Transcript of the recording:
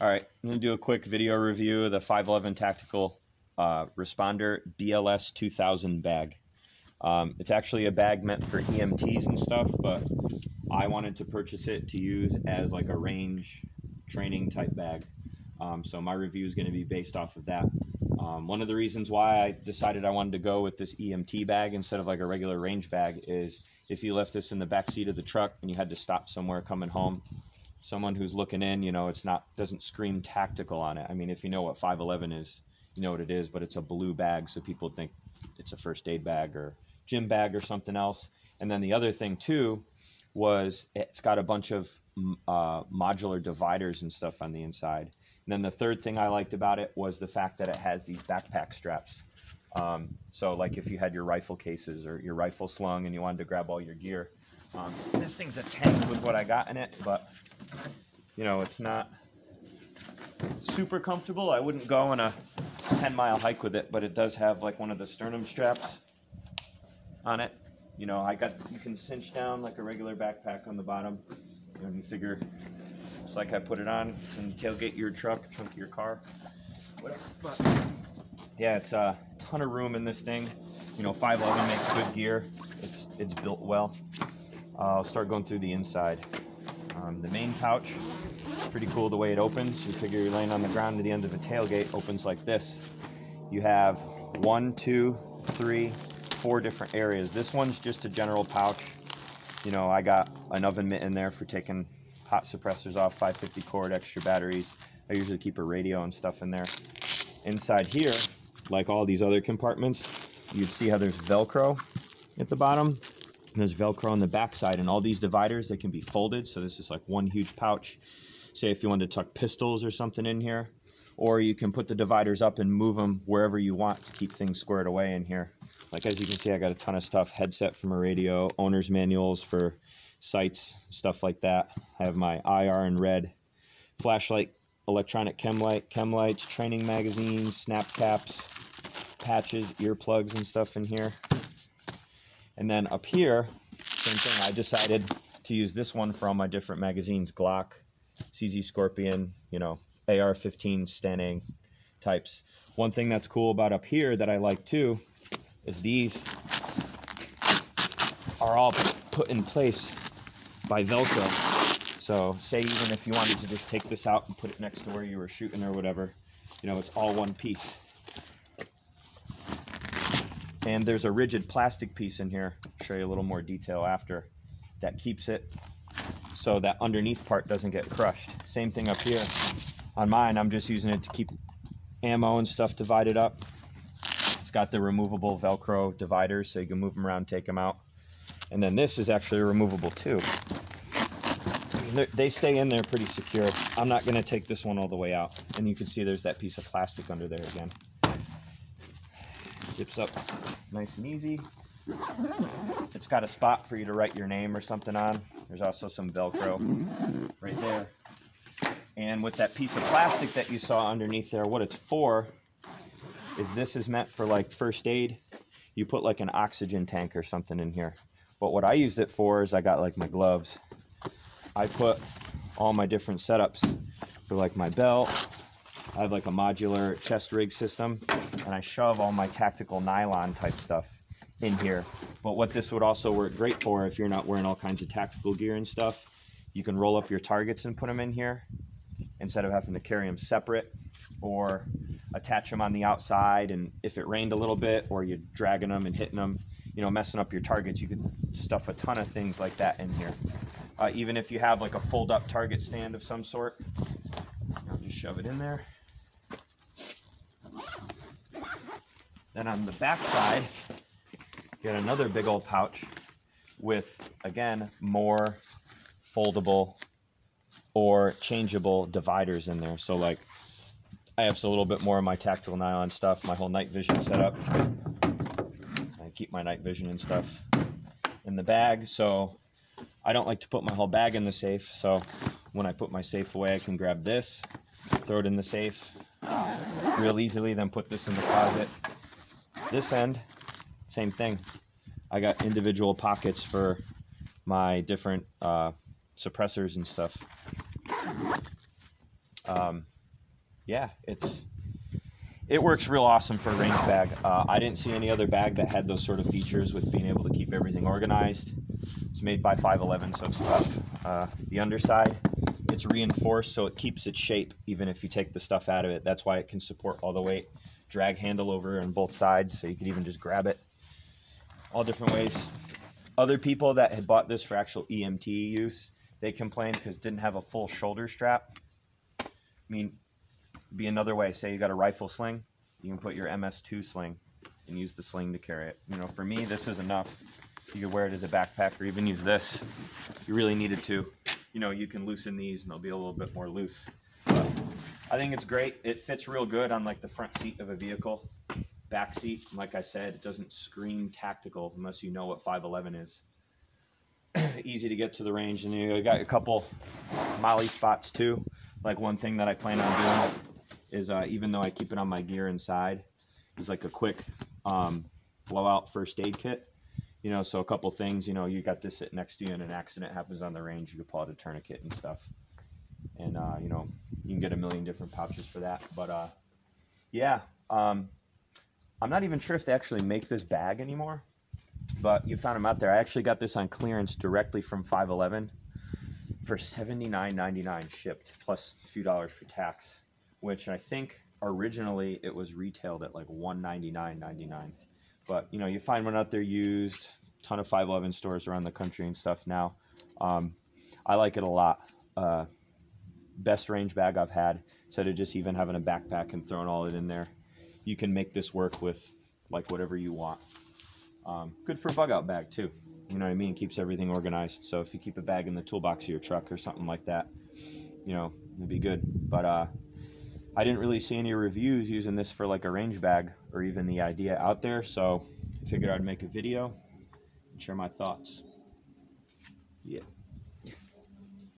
All right, I'm going to do a quick video review of the 511 Tactical Responder BLS 2000 bag. It's actually a bag meant for EMTs and stuff, but I wanted to purchase it to use as like a range training type bag. So my review is going to be based off of that. One of the reasons why I decided I wanted to go with this EMT bag instead of like a regular range bag is if you left this in the back seat of the truck and you had to stop somewhere coming home, someone who's looking in, you know, doesn't scream tactical on it. I mean, if you know what 511 is, you know what it is, but it's a blue bag, so people think it's a first aid bag or gym bag or something else. And then the other thing too was it's got a bunch of modular dividers and stuff on the inside. And then the third thing I liked about it was the fact that it has these backpack straps. So like if you had your rifle cases or your rifle slung and you wanted to grab all your gear, this thing's a 10 with what I got in it, but you know, it's not super comfortable. I wouldn't go on a 10-mile hike with it, but it does have like one of the sternum straps on it. You know, you can cinch down like a regular backpack on the bottom. You know, you figure it's like I put it on and tailgate your truck, trunk of your car, whatever. But yeah, it's a ton of room in this thing. You know, 511 makes good gear. It's built well. I'll start going through the inside. The main pouch, it's pretty cool the way it opens. You figure you're laying on the ground, to the end of a tailgate opens like this. You have 1, 2, 3, 4 different areas. This one's just a general pouch. You know, I got an oven mitt in there for taking hot suppressors off, 550 cord, extra batteries. I usually keep a radio and stuff in there. Inside here, like all these other compartments, you'd see how there's Velcro at the bottom. And there's Velcro on the back side, and all these dividers, they can be folded. So this is like one huge pouch. Say if you wanted to tuck pistols or something in here, or you can put the dividers up and move them wherever you want to keep things squared away in here. Like as you can see, I got a ton of stuff, headset from a radio, owner's manuals for sights, stuff like that. I have my IR and red flashlight, electronic chem lights, training magazines, snap caps, patches, earplugs and stuff in here. And then up here, same thing, I decided to use this one for all my different magazines, Glock, CZ Scorpion, you know, AR-15, Stenang types. One thing that's cool about up here that I like too is these are all put in place by Velcro. So say even if you wanted to just take this out and put it next to where you were shooting or whatever, you know, it's all one piece. And there's a rigid plastic piece in here, I'll show you a little more detail after, that keeps it so that underneath part doesn't get crushed. Same thing up here. On mine, I'm just using it to keep ammo and stuff divided up. It's got the removable Velcro dividers so you can move them around, take them out. And then this is actually removable too. They stay in there pretty secure. I'm not gonna take this one all the way out. And you can see there's that piece of plastic under there again. Zips up nice and easy. It's got a spot for you to write your name or something on. There's also some Velcro right there. And with that piece of plastic that you saw underneath there, what it's for is this is meant for like first aid. You put like an oxygen tank or something in here. But what I used it for is I got like my gloves. I put all my different setups for like my belt. I have like a modular chest rig system, and I shove all my tactical nylon type stuff in here. But what this would also work great for, if you're not wearing all kinds of tactical gear and stuff, you can roll up your targets and put them in here instead of having to carry them separate or attach them on the outside. And if it rained a little bit or you're dragging them and hitting them, you know, messing up your targets, you could stuff a ton of things like that in here. Even if you have like a fold up target stand of some sort, I'll just shove it in there. Then on the back side, you got another big old pouch with, again, more foldable or changeable dividers in there. So like I have a little bit more of my tactical nylon stuff, my whole night vision setup. I keep my night vision and stuff in the bag. So I don't like to put my whole bag in the safe. So when I put my safe away, I can grab this, throw it in the safe real easily, then put this in the closet. This end, same thing. I got individual pockets for my different suppressors and stuff. Yeah, it works real awesome for a range bag. I didn't see any other bag that had those sort of features with being able to keep everything organized. It's made by 511, so it's tough. The underside, it's reinforced so it keeps its shape even if you take the stuff out of it. That's why it can support all the weight. Drag handle over on both sides, so you could even just grab it all different ways. Other people that had bought this for actual EMT use, they complained because it didn't have a full shoulder strap. I mean, it'd be another way. Say you got a rifle sling, you can put your MS2 sling and use the sling to carry it. You know, for me, this is enough. You could wear it as a backpack or even use this if you really needed to. You know, you can loosen these and they'll be a little bit more loose. But I think it's great. It fits real good on like the front seat of a vehicle. Back seat, like I said, it doesn't scream tactical unless you know what 511 is. Easy to get to the range, and you got a couple molly spots too. Like one thing that I plan on doing is, even though I keep it on my gear inside, is like a quick blowout first aid kit. You know, so a couple things, you know, you got this sitting next to you and an accident happens on the range, you can pull out a tourniquet and stuff. And, you know, you can get a million different pouches for that. But, yeah, I'm not even sure if they actually make this bag anymore, but you found them out there. I actually got this on clearance directly from 511 for $79.99 shipped, plus a few dollars for tax, which I think originally it was retailed at like $199.99. But, you know, you find one out there used, a ton of 511 stores around the country and stuff now. I like it a lot. Best range bag I've had, instead of just even having a backpack and throwing all it in there. You can make this work with like whatever you want. Good for a bug out bag too. You know what I mean? Keeps everything organized. So if you keep a bag in the toolbox of your truck or something like that, you know, it'd be good. But I didn't really see any reviews using this for like a range bag or even the idea out there. So I figured I'd make a video and share my thoughts. Yeah.